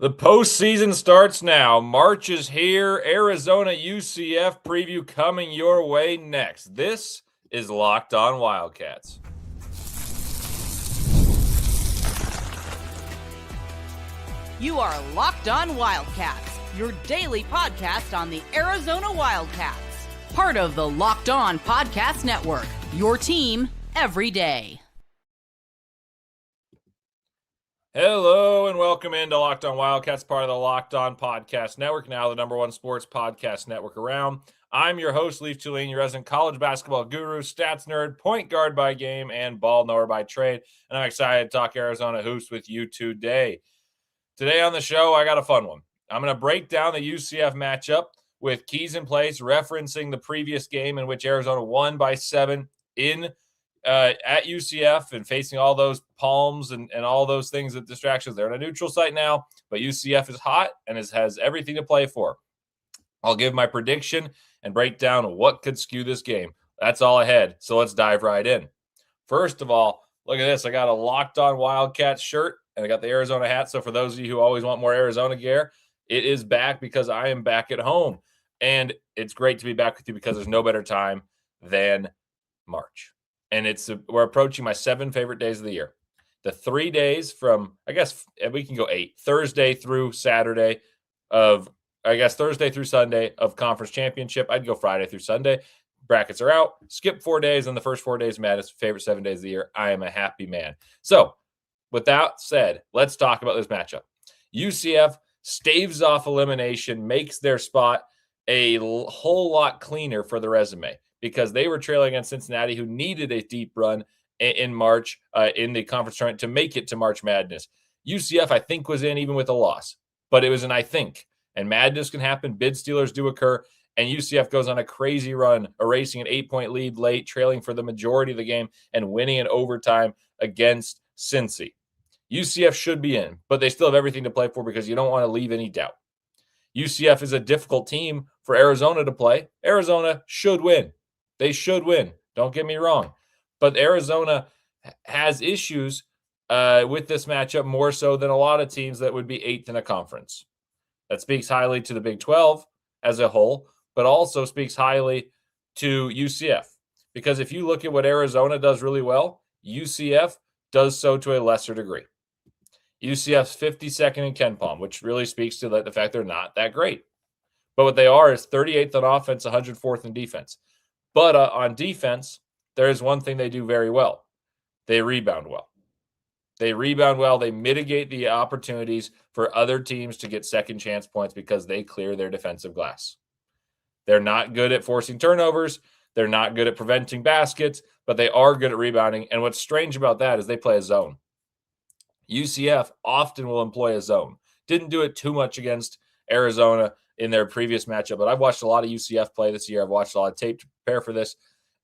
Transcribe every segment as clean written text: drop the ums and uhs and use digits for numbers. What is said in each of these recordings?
The postseason starts now. March is here. Arizona UCF preview coming your way next. This is Locked On Wildcats. You are Locked On Wildcats, your daily podcast on the Arizona Wildcats. Part of the Locked On Podcast Network, your team every day. Hello and welcome into Locked On Wildcats, part of the Locked On Podcast Network, now the number one sports podcast network around. I'm your host, Leif Thlin, your resident college basketball guru, stats nerd, point guard by game, and ball knower by trade. And I'm excited to talk Arizona hoops with you today. Today on the show, I got a fun one. I'm going to break down the UCF matchup with keys in place, referencing the previous game in which Arizona won by 7 at UCF and facing all those palms and all those things that distractions. They're in a neutral site now, but UCF is hot and has everything to play for. I'll give my prediction and break down what could skew this game. That's all ahead, so let's dive right in. First of all, look at this. I got a Locked On Wildcats shirt, and I got the Arizona hat. So for those of you who always want more Arizona gear, it is back because I am back at home. And it's great to be back with you because there's no better time than March. And we're approaching my 7 favorite days of the year. The 3 days from, I guess we can go 8, Thursday through Sunday of conference championship. I'd go Friday through Sunday. Brackets are out. Skip 4 days, and the first 4 days, Madden's favorite 7 days of the year. I am a happy man. So with that said, let's talk about this matchup. UCF staves off elimination, makes their spot a whole lot cleaner for the resume, because they were trailing against Cincinnati, who needed a deep run in March in the conference tournament to make it to March Madness. UCF, I think, was in even with a loss, but it was an I think. And madness can happen. Bid stealers do occur. And UCF goes on a crazy run, erasing an 8-point lead late, trailing for the majority of the game, and winning in overtime against Cincy. UCF should be in, but they still have everything to play for because you don't want to leave any doubt. UCF is a difficult team for Arizona to play. Arizona should win. They should win. Don't get me wrong. But Arizona has issues with this matchup more so than a lot of teams that would be 8th in a conference. That speaks highly to the Big 12 as a whole, but also speaks highly to UCF. Because if you look at what Arizona does really well, UCF does so to a lesser degree. UCF's 52nd in KenPom, which really speaks to the fact they're not that great. But what they are is 38th on offense, 104th in defense. But on defense, there is one thing they do very well. They rebound well. They rebound well. They mitigate the opportunities for other teams to get second chance points because they clear their defensive glass. They're not good at forcing turnovers. They're not good at preventing baskets, but they are good at rebounding. And what's strange about that is they play a zone. UCF often will employ a zone. Didn't do it too much against Arizona in their previous matchup, but I've watched a lot of UCF play this year. I've watched a lot of tape to prepare for this,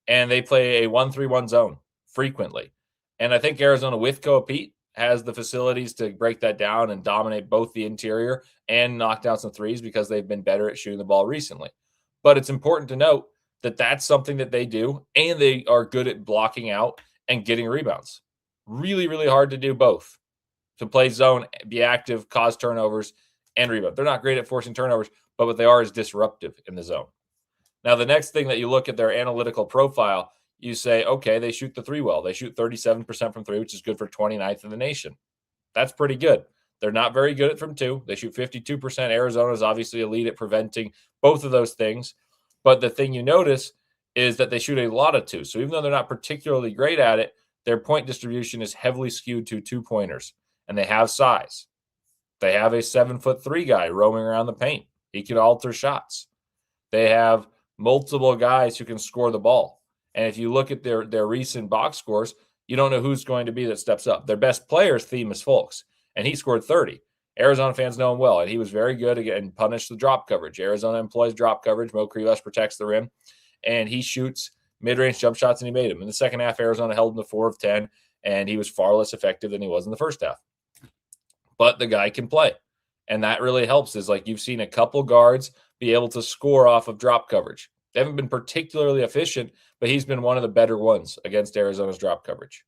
and they play a 1-3-1 zone frequently. And I think Arizona with Pete has the facilities to break that down and dominate both the interior and knock down some threes because they've been better at shooting the ball recently. But it's important to note that that's something that they do, and they are good at blocking out and getting rebounds. Really, really hard to do both. To play zone, be active, cause turnovers, and rebound. They're not great at forcing turnovers, but what they are is disruptive in the zone. Now, the next thing that you look at their analytical profile, you say, okay, they shoot the 3 well. They shoot 37% from 3, which is good for 29th in the nation. That's pretty good. They're not very good at from 2. They shoot 52%. Arizona is obviously elite at preventing both of those things. But the thing you notice is that they shoot a lot of 2. So even though they're not particularly great at it, their point distribution is heavily skewed to 2-pointers. And they have size. They have a 7'3" guy roaming around the paint. He can alter shots. They have multiple guys who can score the ball. And if you look at their recent box scores, you don't know who's going to be that steps up. Their best player is Themis Folks, and he scored 30. Arizona fans know him well, and he was very good and punished the drop coverage. Arizona employs drop coverage. Mo Krivesh protects the rim, and he shoots mid-range jump shots, and he made them. In the second half, Arizona held him to 4 of 10, and he was far less effective than he was in the first half. But the guy can play. And that really helps is like you've seen a couple guards be able to score off of drop coverage. They haven't been particularly efficient, but he's been one of the better ones against Arizona's drop coverage.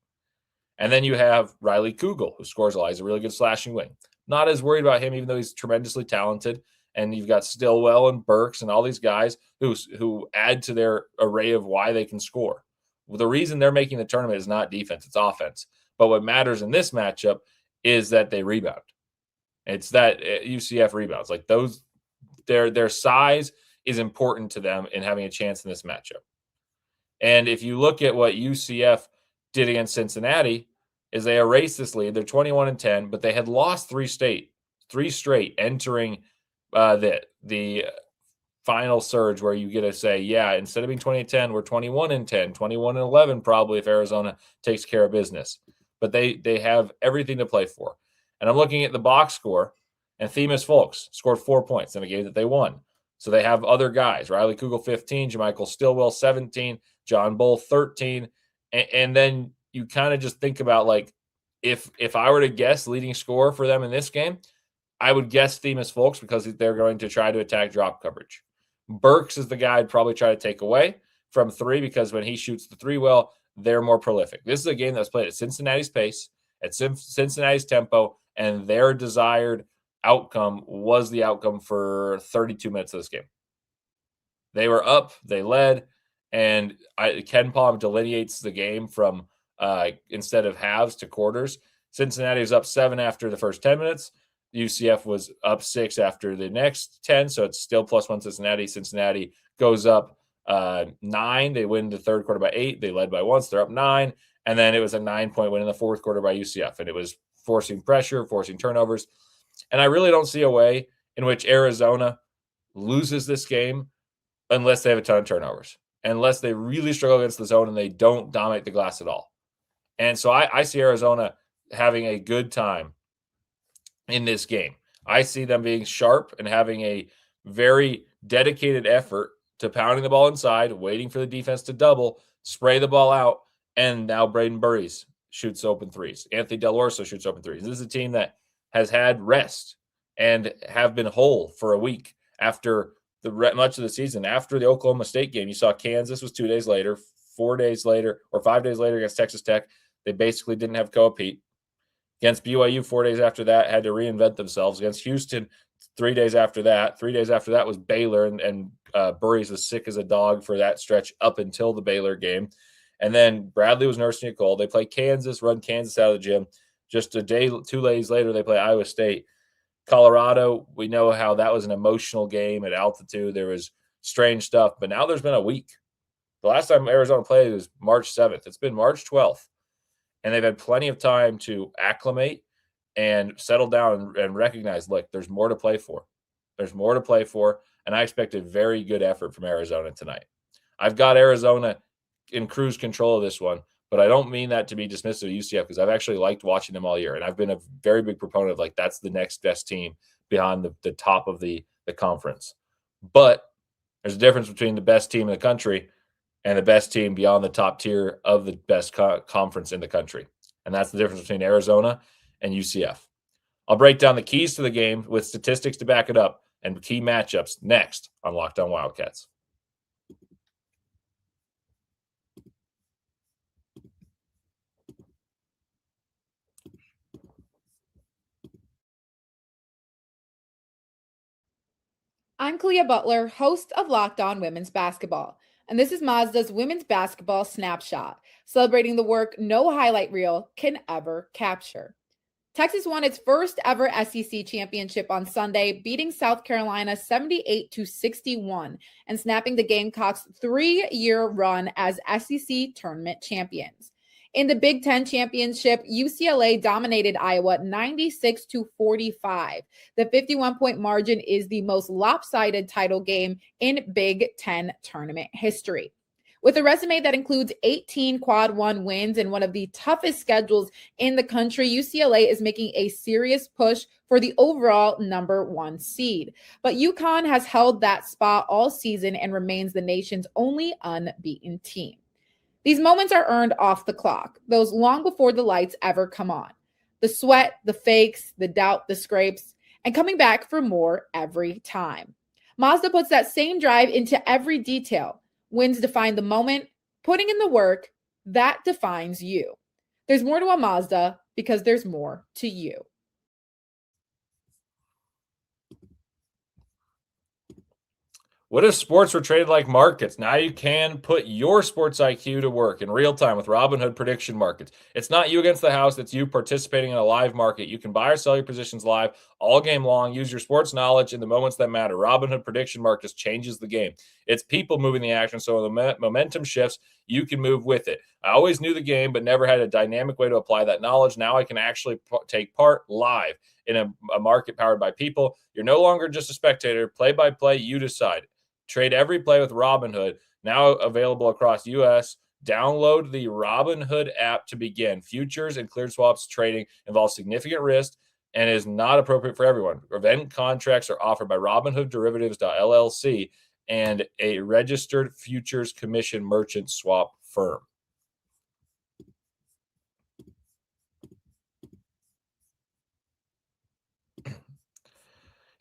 And then you have Riley Kugel, who scores a lot. He's a really good slashing wing. Not as worried about him, even though he's tremendously talented. And you've got Stillwell and Burks and all these guys who add to their array of why they can score. Well, the reason they're making the tournament is not defense, it's offense. But what matters in this matchup is that they rebound. It's that UCF rebounds. Like those, their size is important to them in having a chance in this matchup. And if you look at what UCF did against Cincinnati, is they erased this lead. They're 21-10, but they had lost three straight entering the final surge, where you get to say, yeah, instead of being 20-10, we're 21-10, 21-11 probably if Arizona takes care of business. But they have everything to play for. And I'm looking at the box score, and Themis Folks scored 4 points in a game that they won. So they have other guys: Riley Kugel 15, Jamichael Stillwell 17, John Bull 13, and then you kind of just think about, like, if I were to guess leading scorer for them in this game, I would guess Themis Folks, because they're going to try to attack drop coverage. Burks is the guy I'd probably try to take away from three, because when he shoots the three well, they're more prolific. This is a game that was played at Cincinnati's pace, at Cincinnati's tempo, and their desired outcome was the outcome for 32 minutes of this game. They were up, they led, and Ken Palm delineates the game from instead of halves to quarters. Cincinnati was up 7 after the first 10 minutes. UCF was up 6 after the next 10, so it's still +1 Cincinnati. Cincinnati goes up 9. They win the third quarter by 8. They led by 1, so they're up 9. And then it was a 9-point win in the fourth quarter by UCF, and it was forcing pressure, forcing turnovers. And I really don't see a way in which Arizona loses this game unless they have a ton of turnovers, unless they really struggle against the zone and they don't dominate the glass at all. And so I see Arizona having a good time in this game. I see them being sharp and having a very dedicated effort to pounding the ball inside, waiting for the defense to double, spray the ball out, and now Braden Burries shoots open threes. Anthony Del Orso shoots open threes. This is a team that has had rest and have been whole for a week after much of the season. After the Oklahoma State game, you saw Kansas was 2 days later, 4 days later, or 5 days later against Texas Tech. They basically didn't have Koa Pete. Against BYU 4 days after that, had to reinvent themselves. Against Houston 3 days after that. 3 days after that was Baylor, and Burries was sick as a dog for that stretch up until the Baylor game. And then Bradley was nursing a cold. They play Kansas, run Kansas out of the gym. Just a day, 2 days later, they play Iowa State. Colorado, we know how that was an emotional game at altitude. There was strange stuff, but now there's been a week. The last time Arizona played was March 7th. It's been March 12th, and they've had plenty of time to acclimate and settle down and recognize, look, there's more to play for. There's more to play for, and I expect a very good effort from Arizona tonight. I've got Arizona in cruise control of this one, but I don't mean that to be dismissive of UCF, because I've actually liked watching them all year, and I've been a very big proponent of, like, that's the next best team behind the top of the conference. But there's a difference between the best team in the country and the best team beyond the top tier of the best conference in the country, and that's the difference between Arizona and UCF. I'll break down the keys to the game with statistics to back it up and key matchups next on Locked On Wildcats. I'm Kalia Butler, host of Locked On Women's Basketball, and this is Mazda's Women's Basketball Snapshot, celebrating the work no highlight reel can ever capture. Texas won its first ever SEC championship on Sunday, beating South Carolina 78-61 and snapping the Gamecocks' 3-year run as SEC tournament champions. In the Big Ten championship, UCLA dominated Iowa 96-45. The 51-point margin is the most lopsided title game in Big Ten tournament history. With a resume that includes 18 Quad 1 wins and one of the toughest schedules in the country, UCLA is making a serious push for the overall #1 seed. But UConn has held that spot all season and remains the nation's only unbeaten team. These moments are earned off the clock, those long before the lights ever come on. The sweat, the fakes, the doubt, the scrapes, and coming back for more every time. Mazda puts that same drive into every detail. Wins define the moment, putting in the work, that defines you. There's more to a Mazda because there's more to you. What if sports were traded like markets? Now you can put your sports IQ to work in real time with Robinhood prediction markets. It's not you against the house, it's you participating in a live market. You can buy or sell your positions live all game long. Use your sports knowledge in the moments that matter. Robinhood prediction markets changes the game. It's people moving the action, so when the momentum shifts, you can move with it. I always knew the game, but never had a dynamic way to apply that knowledge. Now I can actually take part live in a market powered by people. You're no longer just a spectator. Play by play, you decide. Trade every play with Robinhood, now available across U.S. Download the Robinhood app to begin. Futures and cleared swaps trading involves significant risk and is not appropriate for everyone. Event contracts are offered by Robinhood Derivatives.LLC and a registered futures commission merchant swap firm.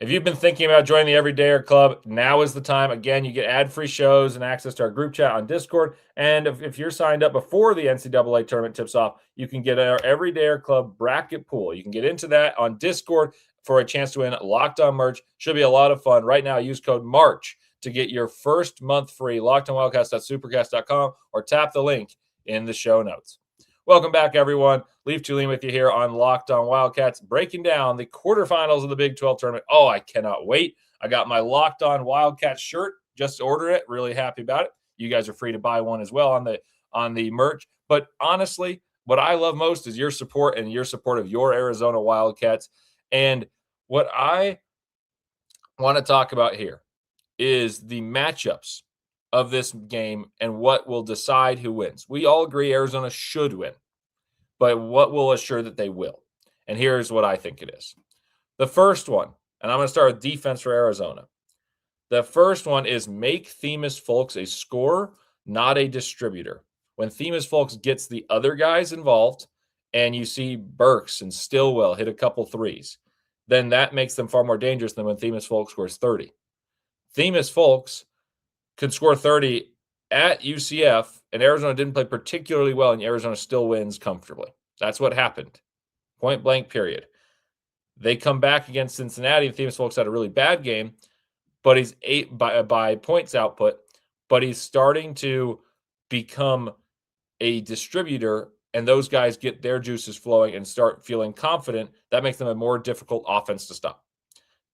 If you've been thinking about joining the Everydayer Club, now is the time. Again, you get ad-free shows and access to our group chat on Discord. And if you're signed up before the NCAA tournament tips off, you can get our Everydayer Club bracket pool. You can get into that on Discord for a chance to win Locked On merch. Should be a lot of fun. Right now, use code MARCH to get your first month free. LockedOnWildcats.supercast.com or tap the link in the show notes. Welcome back, everyone. Leif Thlin with you here on Locked On Wildcats, breaking down the quarterfinals of the Big 12 tournament. Oh, I cannot wait. I got my Locked On Wildcats shirt. Just ordered it. Really happy about it. You guys are free to buy one as well on the merch. But honestly, what I love most is your support and your support of your Arizona Wildcats. And what I want to talk about here is the matchups of this game and what will decide who wins. We all agree Arizona should win, but what will assure that they will? And here's what I think it is. The first one, and I'm going to start with defense for Arizona. The first one is make Themis Folks a scorer, not a distributor. When Themis Folks gets the other guys involved and you see Burks and Stillwell hit a couple threes, then that makes them far more dangerous than when Themis Folks scores 30. Themis Folks could score 30 at UCF, and Arizona didn't play particularly well, and Arizona still wins comfortably. That's what happened. Point blank, period. They come back against Cincinnati, and Themis Folks had a really bad game, but he's by points output, but he's starting to become a distributor, and those guys get their juices flowing and start feeling confident. That makes them a more difficult offense to stop.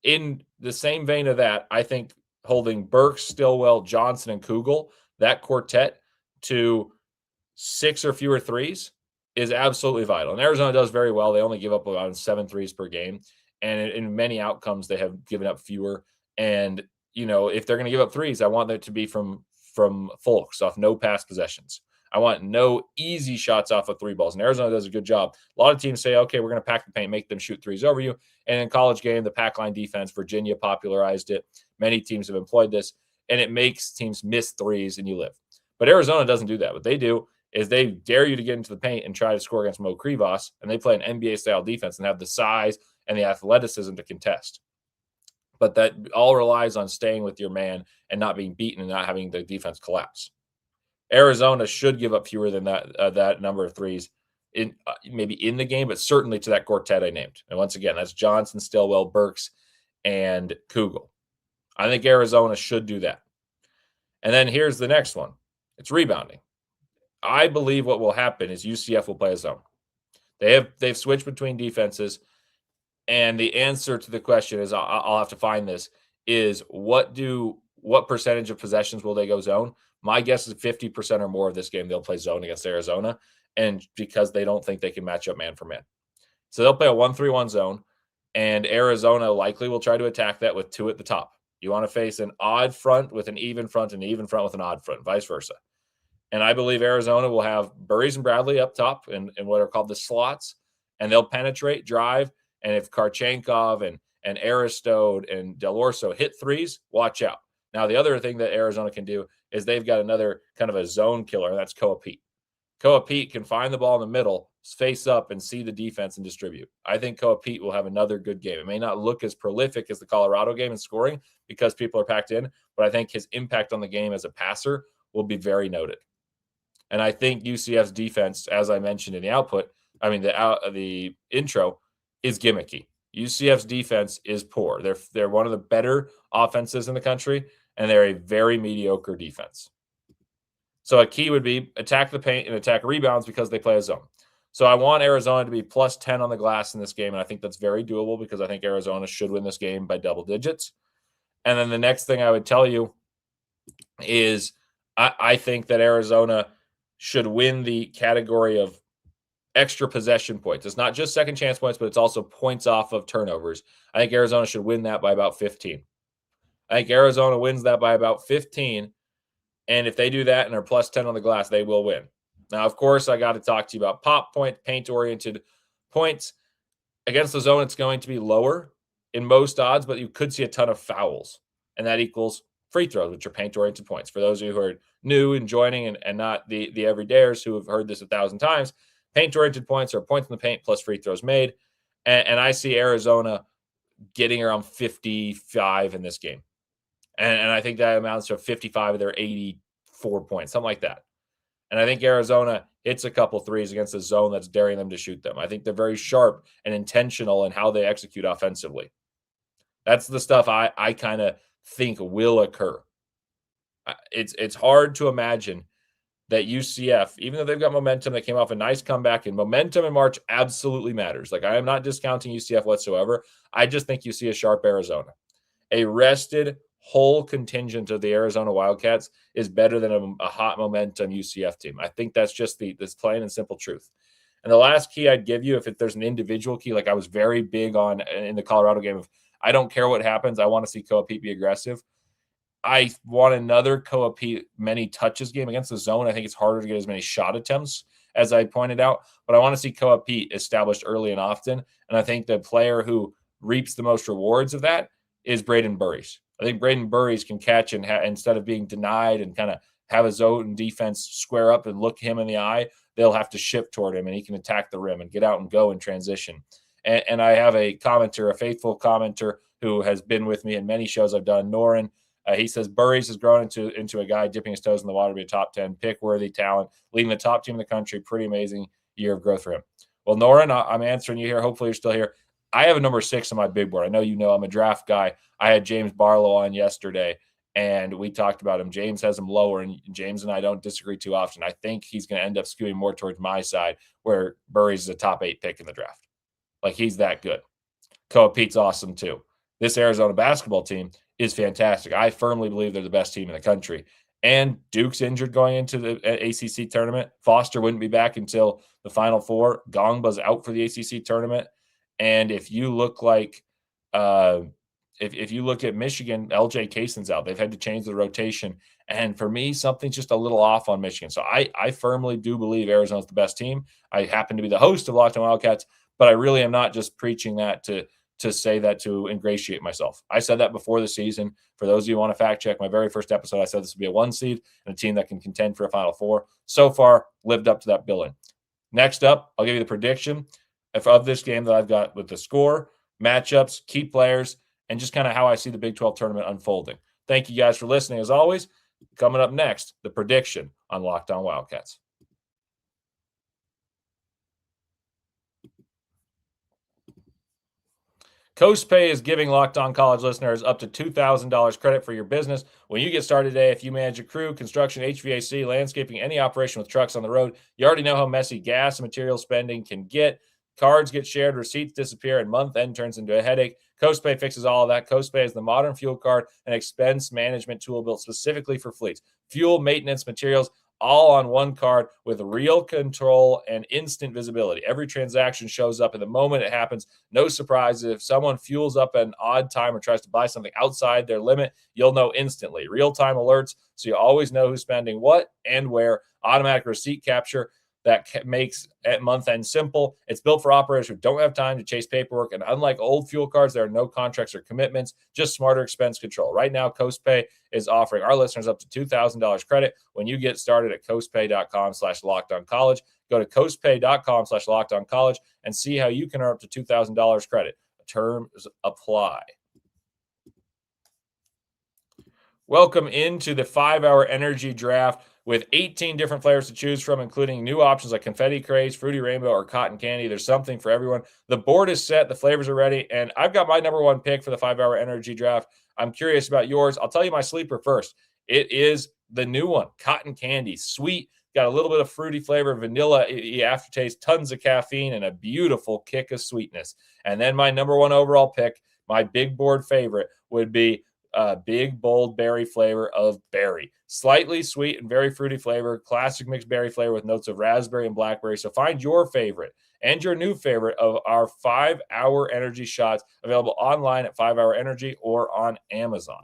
In the same vein of that, I think holding Burks, Stillwell, Johnson, and Kugel, that quartet, to 6 or fewer threes is absolutely vital. And Arizona does very well. They only give up around 7 threes per game. And in many outcomes, they have given up fewer. And, you know, if they're going to give up threes, I want that to be from Folks, off no pass possessions. I want no easy shots off of three balls. And Arizona does a good job. A lot of teams say, okay, we're going to pack the paint, make them shoot threes over you. And in college game, the pack line defense, Virginia popularized it. Many teams have employed this, and it makes teams miss threes and you live. But Arizona doesn't do that. What they do is they dare you to get into the paint and try to score against Mo Krivas, and they play an NBA-style defense and have the size and the athleticism to contest. But that all relies on staying with your man and not being beaten and not having the defense collapse. Arizona should give up fewer than that number of threes in maybe in the game, but certainly to that quartet I named. And once again, that's Johnson, Stillwell, Burks, and Kugel. I think Arizona should do that. And then here's the next one. It's rebounding. I believe what will happen is UCF will play a zone. They've switched between defenses, and the answer to the question is I'll have to find this is what percentage of possessions will they go zone? My guess is 50% or more of this game they'll play zone against Arizona, and because they don't think they can match up man for man. So they'll play a 1-3-1 zone, and Arizona likely will try to attack that with 2 at the top. You want to face an odd front with an even front and an even front with an odd front, vice versa. And I believe Arizona will have Burries and Bradley up top in what are called the slots, and they'll penetrate, drive, and if Karchenkov and Aristode and Del Orso hit threes, watch out. Now, the other thing that Arizona can do is they've got another kind of a zone killer, and that's Koa Pete. Koa Pete can find the ball in the middle, face up, and see the defense and distribute. I think Koa Pete will have another good game. It may not look as prolific as the Colorado game in scoring because people are packed in, but I think his impact on the game as a passer will be very noted. And I think UCF's defense, as I mentioned in the intro, is gimmicky. UCF's defense is poor. They're one of the better offenses in the country, and they're a very mediocre defense. So a key would be attack the paint and attack rebounds because they play a zone. So I want Arizona to be plus 10 on the glass in this game, and I think that's very doable because I think Arizona should win this game by double digits. And then the next thing I would tell you is I think that Arizona should win the category of extra possession points. It's not just second chance points, but it's also points off of turnovers. I think Arizona should win that by about 15. I think Arizona wins that by about 15. And if they do that and are plus 10 on the glass, they will win. Now, of course, I got to talk to you about pop point, paint-oriented points. Against the zone, it's going to be lower in most odds, but you could see a ton of fouls. And that equals free throws, which are paint-oriented points. For those of you who are new and joining and not the everydayers who have heard this 1,000 times, paint-oriented points are points in the paint plus free throws made. And I see Arizona getting around 55 in this game. And I think that amounts to 55 of their 84 points, something like that. And I think Arizona hits a couple threes against a zone that's daring them to shoot them. I think they're very sharp and intentional in how they execute offensively. That's the stuff I kind of think will occur. It's hard to imagine that UCF, even though they've got momentum, they came off a nice comeback, and momentum in March absolutely matters. Like, I am not discounting UCF whatsoever. I just think you see a sharp Arizona. A rested whole contingent of the Arizona Wildcats is better than a hot momentum UCF team. I think that's just this plain and simple truth. And the last key I'd give you, if there's an individual key, like I was very big on in the Colorado game of, I don't care what happens. I want to see Koa Pete be aggressive. I want another Koa Pete many touches game against the zone. I think it's harder to get as many shot attempts, as I pointed out, but I want to see Koa Pete established early and often. And I think the player who reaps the most rewards of that is Braden Burries. I think Braden Burries can catch and instead of being denied and kind of have his own defense square up and look him in the eye, they'll have to shift toward him and he can attack the rim and get out and go in transition. And I have a commenter, a faithful commenter who has been with me in many shows I've done, Norin. He says Burries has grown into a guy dipping his toes in the water to be a top 10 pick-worthy talent, leading the top team in the country. Pretty amazing year of growth for him. Well, Norin, I'm answering you here. Hopefully you're still here. I have a number 6 on my big board. I know you know I'm a draft guy. I had James Barlow on yesterday, and we talked about him. James has him lower, and James and I don't disagree too often. I think he's going to end up skewing more towards my side, where Burries is a top 8 pick in the draft. Like, he's that good. Koa Pete's awesome, too. This Arizona basketball team is fantastic. I firmly believe they're the best team in the country. And Duke's injured going into the ACC tournament. Foster wouldn't be back until the Final Four. Gongba's out for the ACC tournament. And if you look like if you look at Michigan, LJ Cason's out. They've had to change the rotation. And for me, something's just a little off on Michigan. So I firmly do believe Arizona's the best team. I happen to be the host of Locked On Wildcats, but I really am not just preaching that to say that to ingratiate myself. I said that before the season. For those of you who want to fact check my very first episode, I said this would be a 1 seed and a team that can contend for a Final Four. So far, lived up to that billing. Next up, I'll give you the prediction of this game that I've got with the score, matchups, key players, and just kind of how I see the Big 12 tournament unfolding. Thank you guys for listening. As always, coming up next, the prediction on Locked On Wildcats. CoastPay is giving Locked On College listeners up to $2,000 credit for your business. When you get started today, if you manage a crew, construction, HVAC, landscaping, any operation with trucks on the road, you already know how messy gas and material spending can get. Cards get shared, receipts disappear, and month end turns into a headache. CoastPay fixes all of that. CoastPay is the modern fuel card and expense management tool built specifically for fleets. Fuel, maintenance, materials, all on one card with real control and instant visibility. Every transaction shows up at the moment it happens. No surprises. If someone fuels up at an odd time or tries to buy something outside their limit, you'll know instantly. Real-time alerts, so you always know who's spending what and where. Automatic receipt capture that makes at month end simple. It's built for operators who don't have time to chase paperwork. And unlike old fuel cards, there are no contracts or commitments, just smarter expense control. Right now, CoastPay is offering our listeners up to $2,000 credit when you get started at coastpay.com/lockedoncollege. Go to coastpay.com/lockedoncollege and see how you can earn up to $2,000 credit. Terms apply. Welcome into the 5-hour energy draft with 18 different flavors to choose from, including new options like Confetti Craze, Fruity Rainbow, or Cotton Candy. There's something for everyone. The board is set. The flavors are ready. And I've got my number 1 pick for the 5-hour energy draft. I'm curious about yours. I'll tell you my sleeper first. It is the new one, cotton candy, sweet, got a little bit of fruity flavor, vanilla aftertaste, tons of caffeine, and a beautiful kick of sweetness. And then my number one overall pick, my big board favorite, would be a big, bold berry flavor of berry. Slightly sweet and very fruity flavor, classic mixed berry flavor with notes of raspberry and blackberry. So find your favorite and your new favorite of our 5-Hour Energy shots, available online at 5-Hour Energy or on Amazon.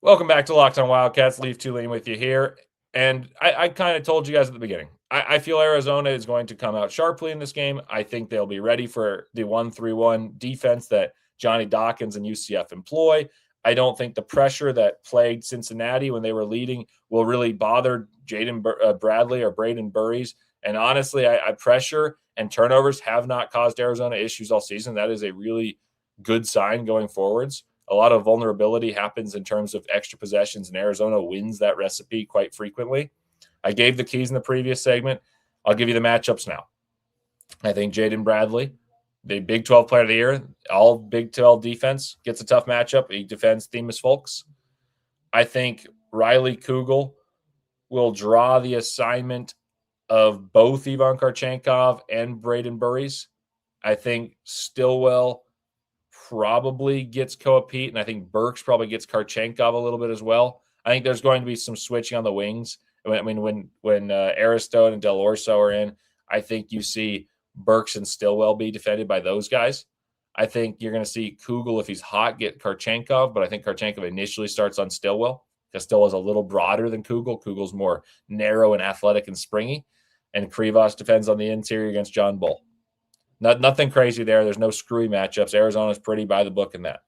Welcome back to Locked On Wildcats. Leif Thlin with you here. And I kind of told you guys at the beginning, I feel Arizona is going to come out sharply in this game. I think they'll be ready for the 1-3-1 defense that Johnny Dawkins and UCF employ. I don't think the pressure that plagued Cincinnati when they were leading will really bother Jaden Bradley or Braden Burries. And honestly, I pressure and turnovers have not caused Arizona issues all season. That is a really good sign going forwards. A lot of vulnerability happens in terms of extra possessions, and Arizona wins that recipe quite frequently. I gave the keys in the previous segment. I'll give you the matchups now. I think Jaden Bradley, the Big 12 Player of the Year, all Big 12 defense, gets a tough matchup. He defends Themis Folks. I think Riley Kugel will draw the assignment of both Ivan Karchenkov and Braden Burries. I think Stillwell probably gets Koa Pete, and I think Burks probably gets Karchenkov a little bit as well. I think there's going to be some switching on the wings. I mean, when Aristone and Del Orso are in, I think you see Burks and Stillwell be defended by those guys. I think you're going to see Kugel, if he's hot, get Karchenkov, but I think Karchenkov initially starts on Stillwell because Stillwell's a little broader than Kugel. Kugel's more narrow and athletic and springy, and Krivas defends on the interior against John Bull. Nothing crazy there. There's no screwy matchups. Arizona's pretty by the book in that.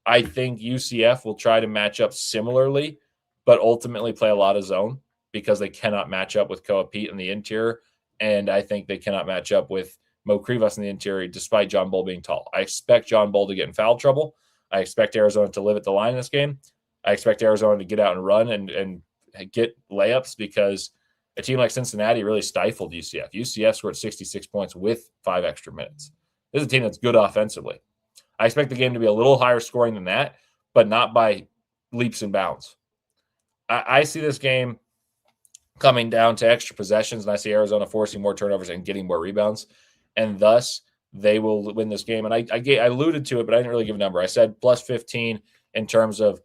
I think UCF will try to match up similarly, but ultimately play a lot of zone because they cannot match up with Koa Pete in the interior. And I think they cannot match up with Mo Krivas in the interior, despite John Bull being tall. I expect John Bull to get in foul trouble. I expect Arizona to live at the line in this game. I expect Arizona to get out and run and get layups because a team like Cincinnati really stifled UCF. UCF scored 66 points with 5 extra minutes. This is a team that's good offensively. I expect the game to be a little higher scoring than that, but not by leaps and bounds. I see this game coming down to extra possessions, and I see Arizona forcing more turnovers and getting more rebounds, and thus they will win this game. And I alluded to it, but I didn't really give a number. I said plus 15 in terms of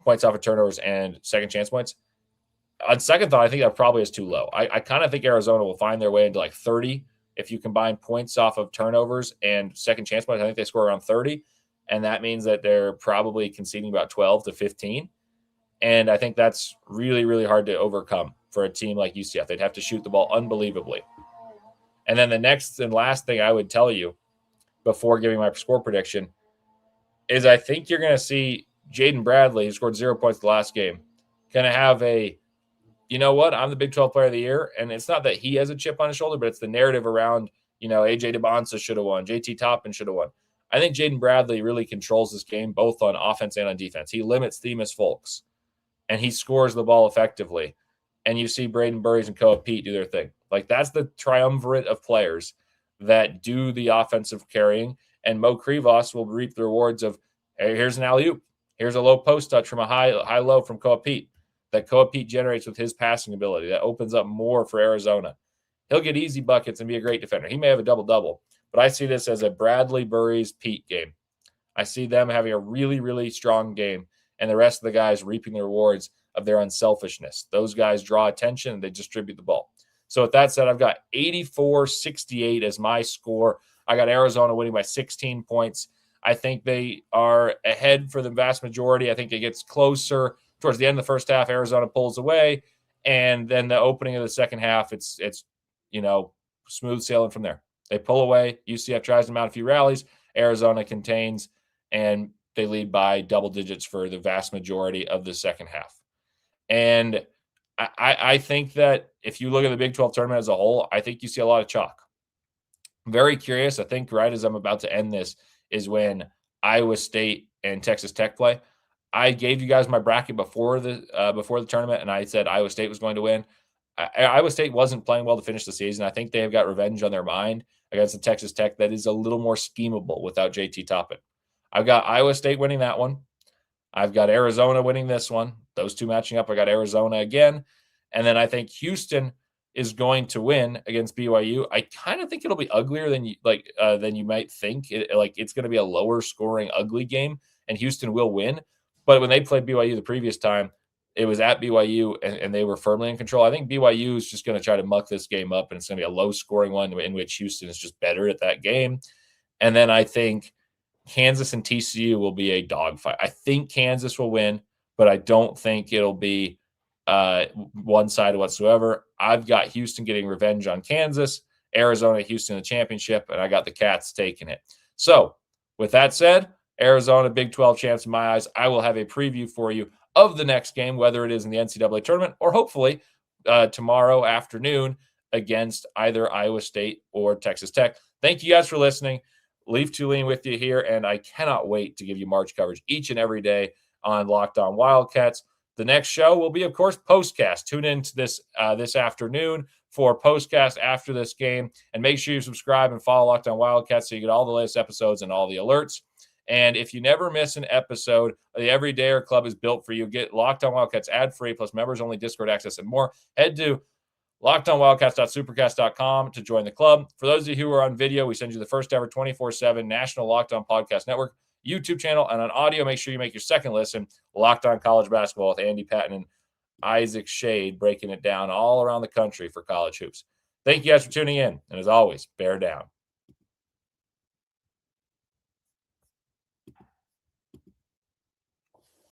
points off of turnovers and second chance points. On second thought, I think that probably is too low. I kind of think Arizona will find their way into like 30 if you combine points off of turnovers and second chance points. I think they score around 30, and that means that they're probably conceding about 12 to 15. And I think that's really, really hard to overcome for a team like UCF. They'd have to shoot the ball unbelievably. And then the next and last thing I would tell you before giving my score prediction is I think you're going to see Jaden Bradley, who scored 0 points the last game, going to have a, you know what, I'm the Big 12 Player of the Year. And it's not that he has a chip on his shoulder, but it's the narrative around, AJ DeBonsa should have won. JT Toppin should have won. I think Jaden Bradley really controls this game, both on offense and on defense. He limits Themis Folks, and he scores the ball effectively. And you see Braden Burries and Koa Pete do their thing. Like, that's the triumvirate of players that do the offensive carrying. And Mo Krivas will reap the rewards of, hey, here's an alley-oop. Here's a low post touch from a high-low from Koa Pete that Koa Pete generates with his passing ability. That opens up more for Arizona. He'll get easy buckets and be a great defender. He may have a double-double, but I see this as a Bradley Burries Pete game. I see them having a really, really strong game, and the rest of the guys reaping the rewards of their unselfishness. Those guys draw attention and they distribute the ball. So with that said, I've got 84-68 as my score. I got Arizona winning by 16 points. I think they are ahead for the vast majority. I think it gets closer towards the end of the first half. Arizona pulls away, and then the opening of the second half, it's smooth sailing from there. They pull away. UCF tries them out a few rallies. Arizona contains, and they lead by double digits for the vast majority of the second half. And I think that if you look at the Big 12 tournament as a whole, I think you see a lot of chalk. I'm very curious. I think right as I'm about to end this is when Iowa State and Texas Tech play. I gave you guys my bracket before the tournament, and I said Iowa State was going to win. Iowa State wasn't playing well to finish the season. I think they have got revenge on their mind against the Texas Tech that is a little more schemable without JT Toppin. I've got Iowa State winning that one. I've got Arizona winning this one. Those two matching up. I got Arizona again. And then I think Houston is going to win against BYU. I kind of think it'll be uglier than you might think. It's going to be a lower scoring, ugly game, and Houston will win. But when they played BYU the previous time, it was at BYU, and they were firmly in control. I think BYU is just going to try to muck this game up, and it's going to be a low-scoring one in which Houston is just better at that game. And then I think Kansas and TCU will be a dogfight. I think Kansas will win, but I don't think it'll be one-sided whatsoever. I've got Houston getting revenge on Kansas, Arizona, Houston in the championship, and I got the Cats taking it. So with that said, Arizona Big 12 champs in my eyes. I will have a preview for you of the next game, whether it is in the NCAA tournament or hopefully tomorrow afternoon against either Iowa State or Texas Tech. Thank you guys for listening. Leif Thlin with you here, and I cannot wait to give you March coverage each and every day on Locked On Wildcats. The next show will be, of course, Postcast. Tune in to this afternoon for Postcast after this game, and make sure you subscribe and follow Locked On Wildcats so you get all the latest episodes and all the alerts. And if you never miss an episode, the Everydayer Club is built for you. Get Locked On Wildcats ad-free, plus members-only Discord access and more. Head to LockedOnWildcats.supercast.com to join the club. For those of you who are on video, we send you the first ever 24/7 National Locked On Podcast Network YouTube channel. And on audio, make sure you make your second listen, Locked On College Basketball with Andy Patton and Isaac Shade, breaking it down all around the country for college hoops. Thank you guys for tuning in. And as always, bear down.